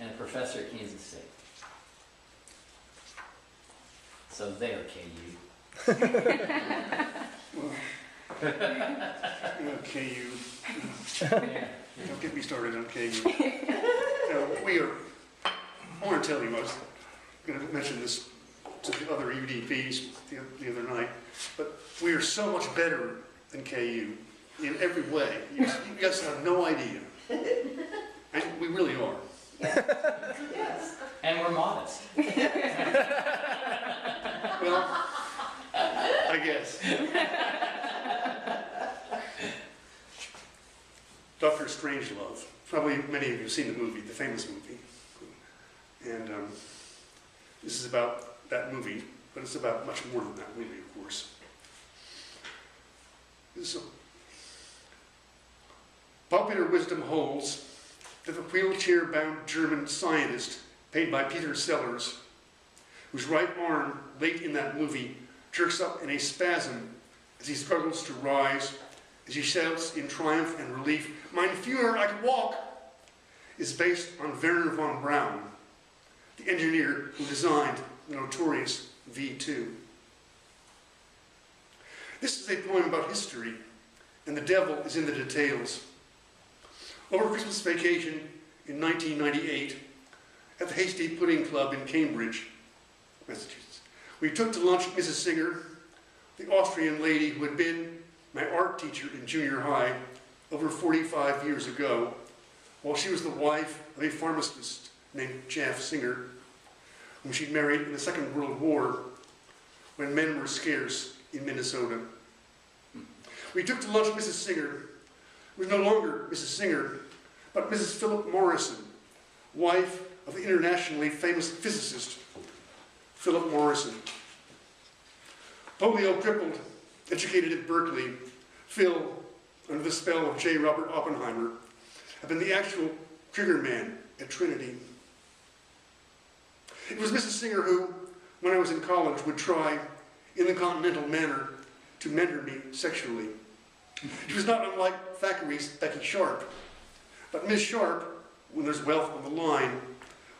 and a professor at Kansas State. So there, KU. KU. Yeah. Don't get me started on KU. I want to tell you, I was going to mention this to the other UDPs the other night, but we are so much better than KU in every way. You guys have no idea. And we really are. Yes. And we're modest. Well, I guess. Dr. Strangelove. Probably many of you have seen the movie, the famous movie. And this is about that movie, but it's about much more than that movie, of course. So, popular wisdom holds that the wheelchair-bound German scientist, paid by Peter Sellers, whose right arm, late in that movie, jerks up in a spasm as he struggles to rise, as he shouts in triumph and relief, "Mein Führer, I can walk," is based on Werner von Braun, the engineer who designed the notorious V2. This is a poem about history, and the devil is in the details. Over Christmas vacation in 1998, at the Hasty Pudding Club in Cambridge, Massachusetts, we took to lunch Mrs. Singer, the Austrian lady who had been my art teacher in junior high over 45 years ago, while she was the wife of a pharmacist named Jaff Singer, whom she'd married in the Second World War when men were scarce in Minnesota. We took to lunch Mrs. Singer, who was no longer Mrs. Singer, but Mrs. Philip Morrison, wife of the internationally famous physicist Philip Morrison. Polio crippled, educated at Berkeley, Phil, under the spell of J. Robert Oppenheimer, had been the actual trigger man at Trinity. It was Mrs. Singer who, when I was in college, would try, in the continental manner, to mentor me sexually. She was not unlike Thackeray's Becky Sharp, but Miss Sharp, when there's wealth on the line,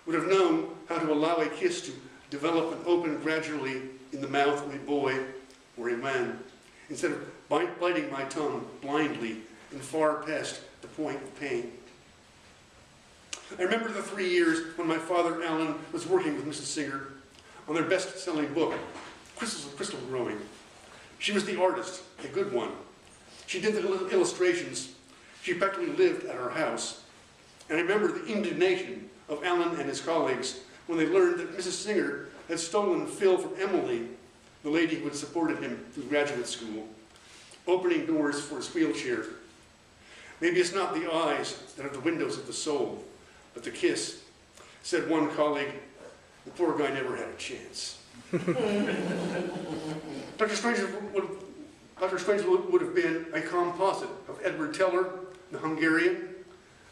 would have known how to allow a kiss to develop and open gradually in the mouth of a boy or a man, instead of biting my tongue blindly and far past the point of pain. I remember the 3 years when my father, Alan, was working with Mrs. Singer on their best-selling book, Crystal Growing. She was the artist, a good one. She did the illustrations. She practically lived at our house. And I remember the indignation of Alan and his colleagues when they learned that Mrs. Singer had stolen Phil from Emily, the lady who had supported him through graduate school, opening doors for his wheelchair. Maybe it's not the eyes that are the windows of the soul, but the kiss, said one colleague. The poor guy never had a chance. Dr. Strangelove would have been a composite of Edward Teller, the Hungarian,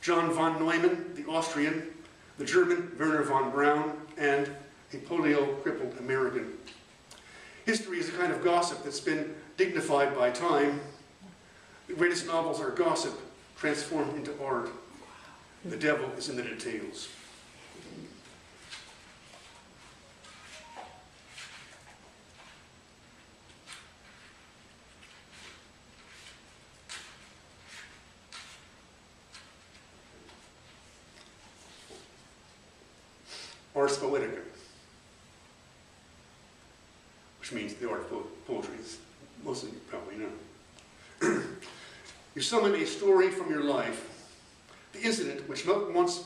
John von Neumann, the Austrian, the German Werner von Braun, and a polio-crippled American. History is a kind of gossip that's been dignified by time. The greatest novels are gossip transformed into art. The devil is in the details. Ars Poetica, which means the art of poetry, as most of you probably know. You summon a story from your life, the incident which once,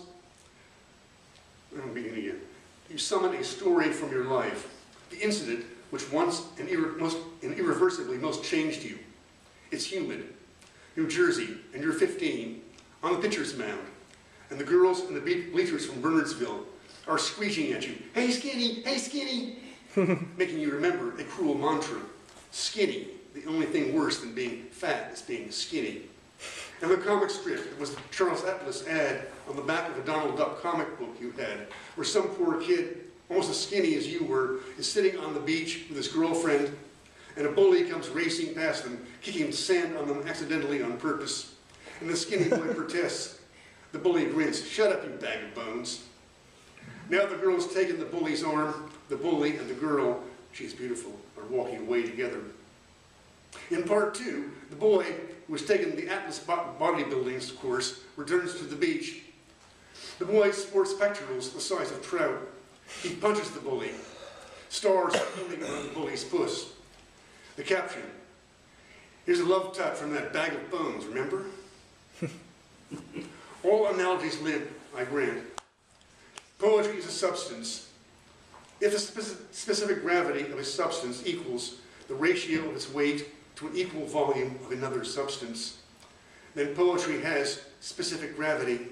I'm beginning again. You summon a story from your life, the incident which once and irreversibly most changed you. It's humid, New Jersey, and you're 15, on the pitcher's mound, and the girls in the bleachers from Bernardsville are screeching at you, "Hey skinny, hey skinny," making you remember a cruel mantra. Skinny, the only thing worse than being fat is being skinny. And the comic strip, it was the Charles Atlas ad on the back of a Donald Duck comic book you had, where some poor kid, almost as skinny as you were, is sitting on the beach with his girlfriend, and a bully comes racing past them, kicking sand on them accidentally on purpose. And the skinny boy protests. The bully grins, "Shut up, you bag of bones." Now the girl has taken the bully's arm. The bully and the girl, she's beautiful, are walking away together. In part 2, the boy, who has taken the Atlas bodybuilding course, returns to the beach. The boy sports pectorals the size of trout. He punches the bully. Stars are filming around the bully's puss. The caption, "Here's a love tap from that bag of bones, remember?" All analogies limp, I grant. Poetry is a substance. If the specific gravity of a substance equals the ratio of its weight to an equal volume of another substance, then poetry has specific gravity,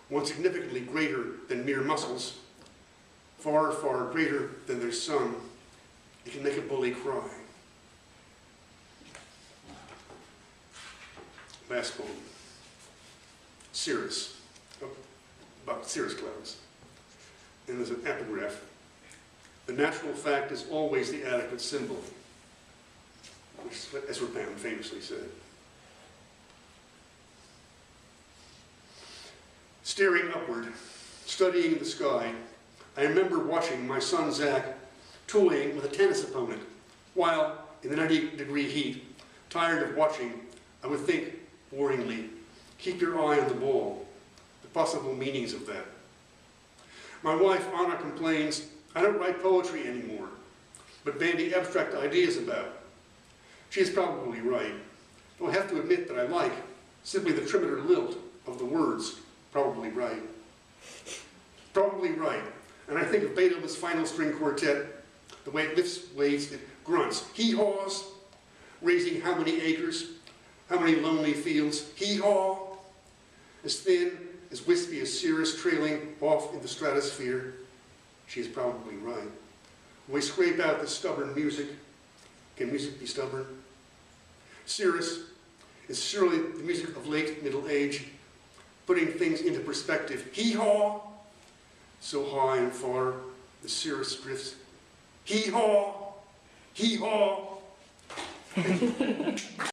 one significantly greater than mere muscles, far, far greater than their sum. It can make a bully cry. Last poem. Cirrus, about cirrus clouds. And there's an epigraph. The natural fact is always the adequate symbol, which is what Ezra Pound famously said. Staring upward, studying the sky, I remember watching my son Zach toying with a tennis opponent, while in the 90-degree heat, tired of watching, I would think, boringly, keep your eye on the ball, the possible meanings of that. My wife, Anna, complains, I don't write poetry anymore, but bandy abstract ideas about. She is probably right, though I have to admit that I like simply the trimeter lilt of the words, probably right. Probably right. And I think of Beethoven's final string quartet, the way it lifts waves, it grunts, hee-haws, raising how many acres, how many lonely fields, hee-haw, as thin, as wispy as cirrus trailing off in the stratosphere. She is probably right. When we scrape out the stubborn music, can music be stubborn? Cirrus is surely the music of late middle age, putting things into perspective. Hee-haw, so high and far, the cirrus drifts. Hee-haw, hee-haw.